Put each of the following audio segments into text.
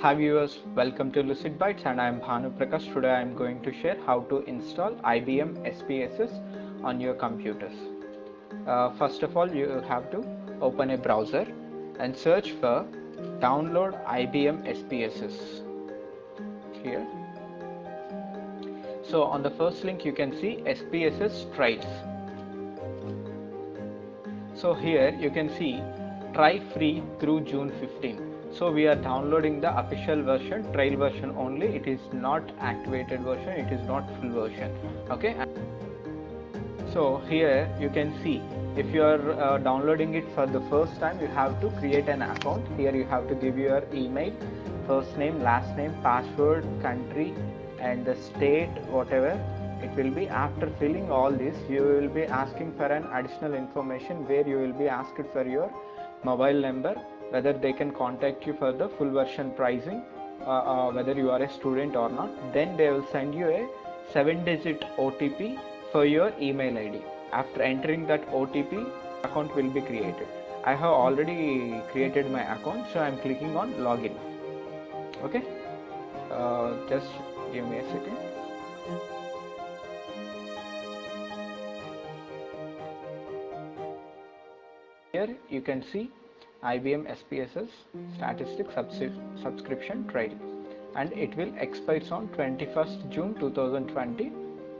Hi viewers, welcome to Lucid Bytes and I am Bhanu Prakash. Today I am going to share how to install IBM SPSS on your computers. First of all, you have to open a browser and search for download IBM SPSS here. So on the first link you can see SPSS Trials. So here you can see try free through June 15. So we are downloading the official version, trial version only. It is not activated version, it is not full version. Okay. So here you can see if you are downloading it for the first time, you have to create an account. Here you have to give your email, first name, last name, password, country and the state, whatever it will be. After filling all this, you will be asking for an additional information where you will be asked for your mobile number, whether they can contact you for the full version pricing, whether you are a student or not. Then they will send you a 7-digit OTP for your email ID. After entering that OTP, account will be created. I have already created my account, so I am clicking on login. Okay, just give me a second. Here you can see IBM SPSS statistic subscription trial, and it will expire on 21st June 2020,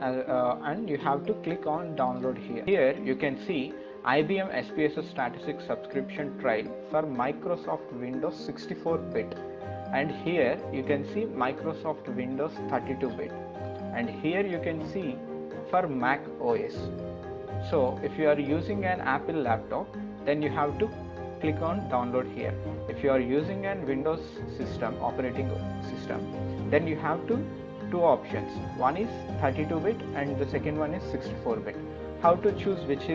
and you have to click on download here. Here you can see IBM SPSS statistic subscription trial for Microsoft Windows 64-bit, and here you can see Microsoft Windows 32-bit, and here you can see for Mac OS. So if you are using an Apple laptop, then you have to click on download here. If you are using an Windows system, operating system, then you have two options. One is 32-bit and the second one is 64-bit. How to choose which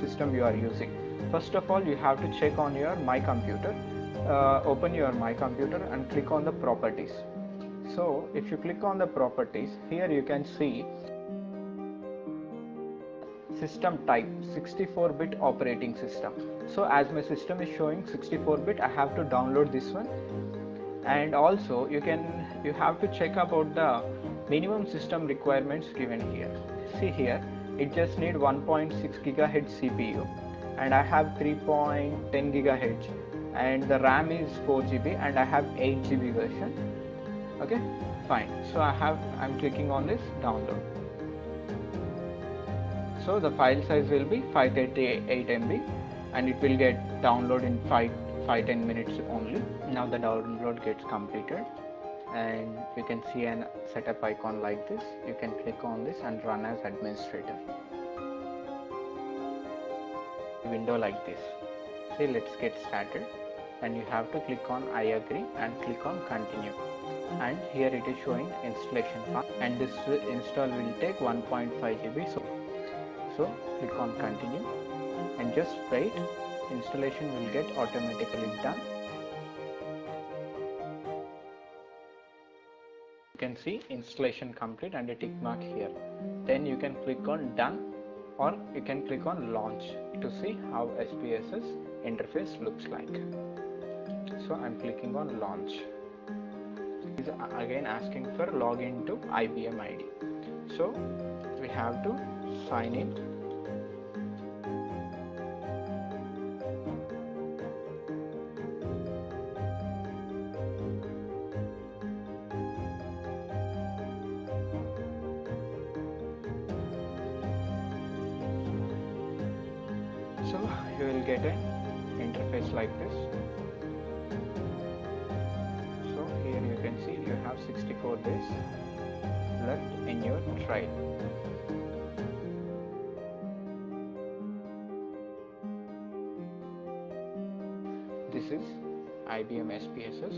system you are using? First of all, you have to check on your My Computer. Open your My Computer and click on the properties. So if you click on the properties, here you can see system type 64-bit operating system. So as my system is showing 64-bit, I have to download this one. And also you have to check about the minimum system requirements given here. See here, it just need 1.6 GHz CPU and I have 3.10 GHz and the RAM is 4 GB and I have 8 GB version. Okay, fine. So I'm clicking on this download. So the file size will be 538 MB and it will get download in 5-10 minutes only. Now the download gets completed and you can see an setup icon like this. You can click on this and run as administrator. Window like this. See, let's get started, and you have to click on I agree and click on continue, and here it is showing installation path, and this install will take 1.5 GB. So click on continue and just wait. Installation will get automatically done. You can see installation complete and a tick mark here. Then you can click on done, or you can click on launch to see how SPSS interface looks like. So I'm clicking on launch. It is again asking for login to IBM ID. So we have to sign in. So you will get an interface like this. So here you can see you have 64 days left in your trial. This is IBM SPSS